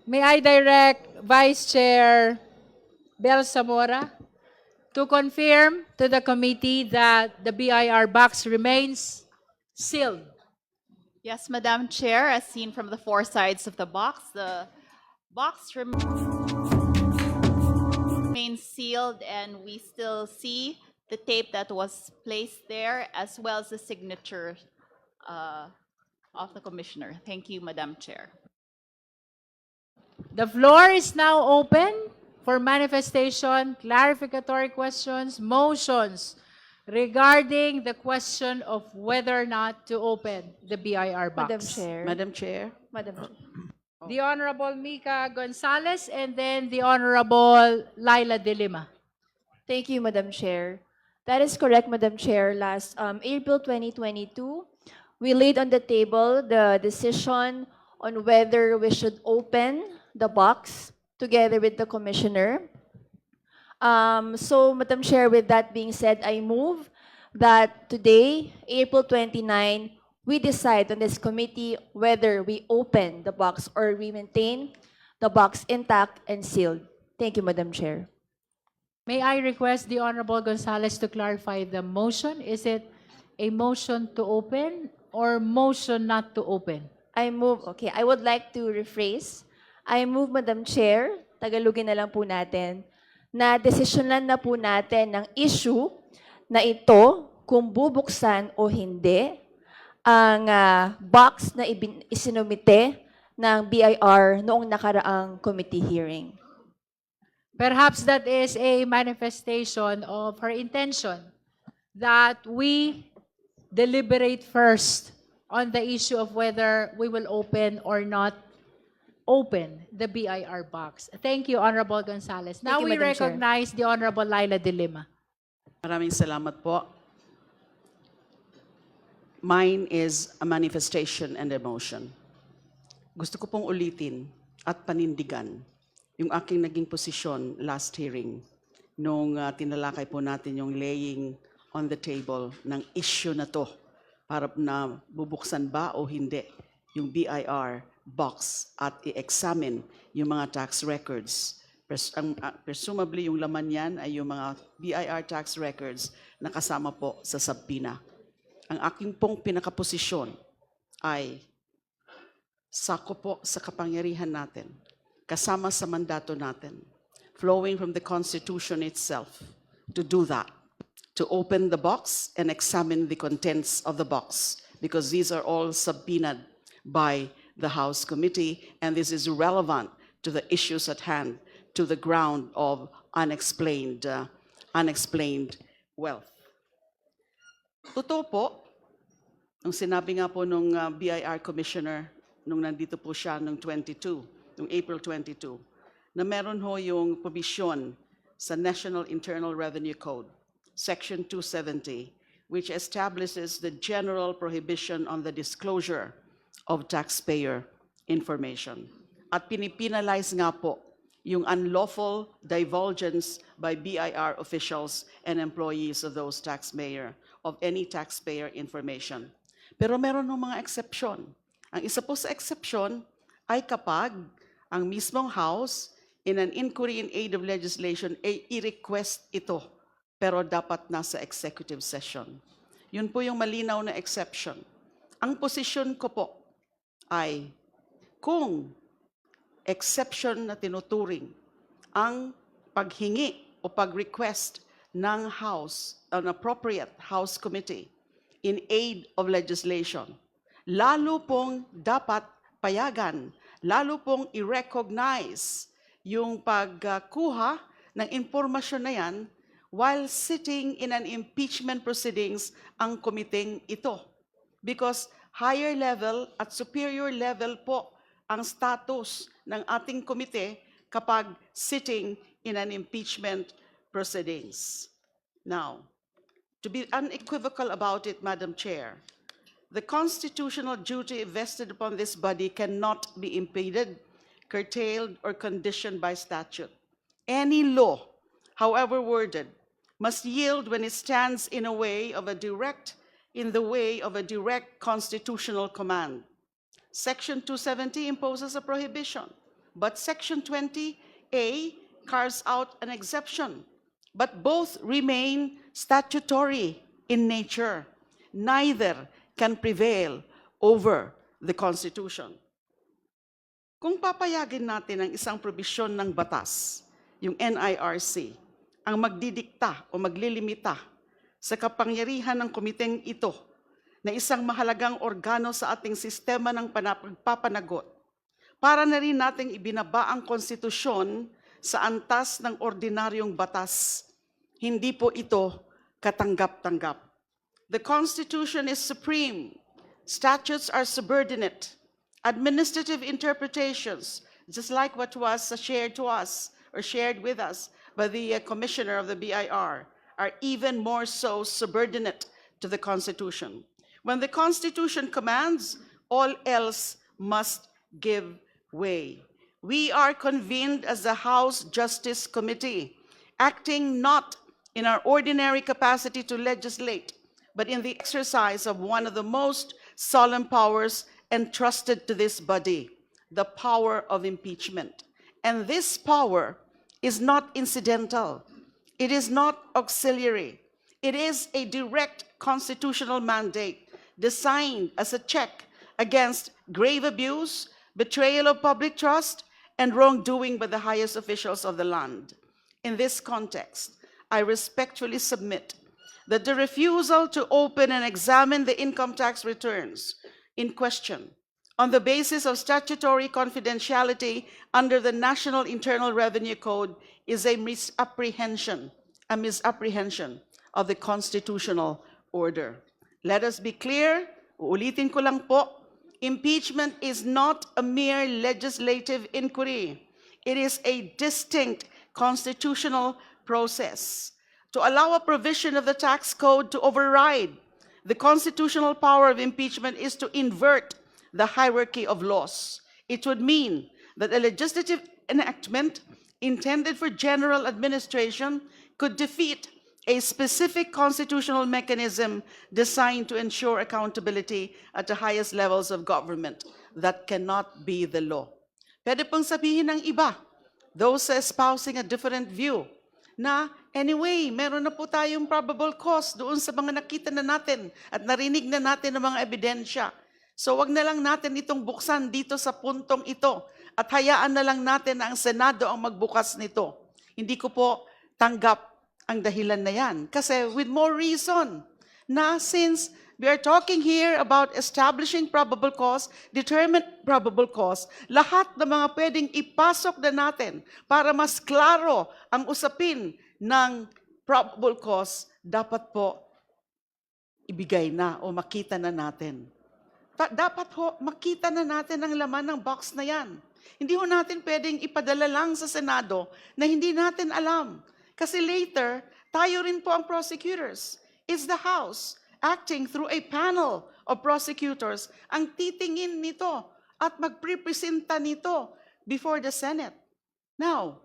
May I direct Vice Chair Bel Zamora to confirm to the committee that the BIR box remains sealed. Yes, Madam Chair, as seen from the four sides of the box remains sealed, and we still see the tape that was placed there, as well as the signature of the Commissioner. Thank you, Madam Chair. The floor is now open for manifestation, clarificatory questions, motions regarding the question of whether or not to open the BIR box. Madam Chair. Madam Chair, Madam Chair. The Honorable Mika Gonzalez and then the Honorable Laila De Lima. Thank you, Madam Chair. That is correct, Madam Chair. Last April 2022, we laid on the table the decision on whether we should open the box together with the Commissioner. So, Madam Chair, with that being said, I move that today, April 29, we decide on this committee whether we open the box or we maintain the box intact and sealed. Thank you, Madam Chair. May I request the Honorable Gonzalez to clarify the motion? Is it a motion to open or motion not to open? I move, okay, I would like to rephrase. I move, Madam Chair, Tagalogin na lang po natin, na desisyonan na po natin ng issue na ito kung bubuksan o hindi ang box na isinumite ng BIR noong nakaraang committee hearing. Perhaps that is a manifestation of her intention that we deliberate first on the issue of whether we will open or not open the BIR box. Thank you, Honorable Gonzalez. Now you, we Madam Chair. recognize the Honorable Laila De Lima. maraming salamat po. Mine is a manifestation and emotion. Gusto ko pong ulitin at panindigan yung aking naging posisyon last hearing nung tinalakay po natin yung laying on the table ng issue na to para na bubuksan ba o hindi yung BIR box at i-examine yung mga tax records. Presumably yung laman yan ay yung mga BIR tax records na kasama po sa subpoena. Ang aking pong pinakaposisyon ay sako po sa kapangyarihan natin, kasama sa mandato natin, flowing from the Constitution itself, to do that, to open the box and examine the contents of the box, because these are all subpoenaed by the House Committee, and this is relevant to the issues at hand, to the ground of unexplained wealth. Totoo po, nung sinabi nga po nung BIR Commissioner, nung nandito po siya nung April 22, na meron ho yung provision sa National Internal Revenue Code, Section 270, which establishes the general prohibition on the disclosure of taxpayer information. At pinipinalize nga po yung unlawful divulgence by BIR officials and employees of those taxpayer, of any taxpayer information. Pero meron ng mga exception. Ang isa po sa exception ay kapag ang mismong House, in an inquiry in aid of legislation, ay i-request ito, pero dapat nasa executive session. Yun po yung malinaw na exception. Ang posisyon ko po ay kung exception na tinuturing ang paghingi o pag-request ng House, an appropriate House Committee in aid of legislation, lalo pong dapat payagan, lalo pong i-recognize yung pagkuha ng impormasyon na yan while sitting in an impeachment proceedings ang komiteng ito. Because higher level at superior level po ang status ng ating komite kapag sitting in an impeachment proceedings. Now, to be unequivocal about it, Madam Chair, the constitutional duty vested upon this body cannot be impeded, curtailed, or conditioned by statute. Any law, however worded, must yield when it stands in the way of a direct constitutional command. Section 270 imposes a prohibition but Section 20A carves out an exception. But both remain statutory in nature. Neither can prevail over the Constitution. Kung papayagin natin ang isang probisyon ng batas, yung NIRC, ang magdidikta o maglilimita sa kapangyarihan ng komiteng ito na isang mahalagang organo sa ating sistema ng pagpapanagot, para na rin nating ibinaba ang konstitusyon sa antas ng ordinaryong batas. Hindi po ito katanggap-tanggap. The Constitution is supreme. Statutes are subordinate. Administrative interpretations, just like what was shared to us or shared with us by the commissioner of the BIR, are even more so subordinate to the Constitution. When the Constitution commands, all else must give way. We are convened as the House Justice Committee, acting not in our ordinary capacity to legislate, but in the exercise of one of the most solemn powers entrusted to this body, the power of impeachment. And this power is not incidental. It is not auxiliary. It is a direct constitutional mandate designed as a check against grave abuse, betrayal of public trust, and wrongdoing by the highest officials of the land. In this context, I respectfully submit that the refusal to open and examine the income tax returns in question on the basis of statutory confidentiality under the National Internal Revenue Code is a misapprehension of the constitutional order. Let us be clear, uulitin ko lang po, impeachment is not a mere legislative inquiry. It is a distinct constitutional process. To allow a provision of the tax code to override the constitutional power of impeachment is to invert the hierarchy of laws. It would mean that a legislative enactment intended for general administration could defeat a specific constitutional mechanism designed to ensure accountability at the highest levels of government. That cannot be the law. Pwede pong sabihin ng iba, those espousing a different view, na anyway, meron na po tayong probable cause doon sa mga nakita na natin at narinig na natin ng mga ebidensya. So wag na lang natin itong buksan dito sa puntong ito at hayaan na lang natin na ang Senado ang magbukas nito. Hindi ko po tanggap ang dahilan na yan. Kasi with more reason na since we are talking here about establishing probable cause, determined probable cause, lahat ng mga pwedeng ipasok na natin para mas klaro ang usapin ng probable cause, dapat po ibigay na o makita na natin. Dapat ho makita na natin ang laman ng box na yan. Hindi ho natin pwedeng ipadala lang sa Senado na hindi natin alam. Kasi later, tayo rin po ang prosecutors. It's the House acting through a panel of prosecutors ang titingin nito at magprepresenta nito before the Senate. Now,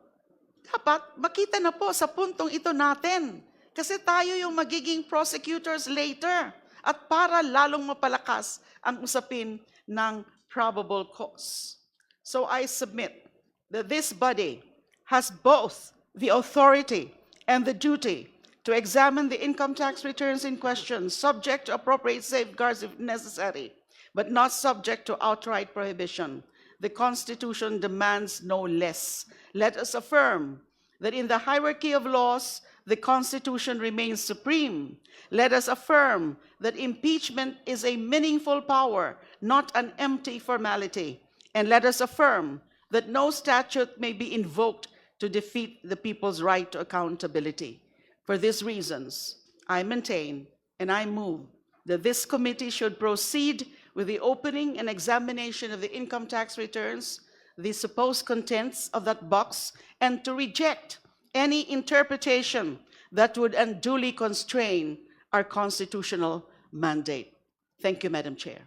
dapat makita na po sa puntong ito natin kasi tayo yung magiging prosecutors later at para lalong mapalakas ang usapin ng probable cause. So I submit that this body has both the authority and the duty to examine the income tax returns in question, subject to appropriate safeguards if necessary, but not subject to outright prohibition. The Constitution demands no less. Let us affirm that in the hierarchy of laws, the Constitution remains supreme. Let us affirm that impeachment is a meaningful power, not an empty formality. And let us affirm that no statute may be invoked to defeat the people's right to accountability. For these reasons, I maintain and I move that this committee should proceed with the opening and examination of the income tax returns, the supposed contents of that box, and to reject any interpretation that would unduly constrain our constitutional mandate. Thank you, Madam Chair.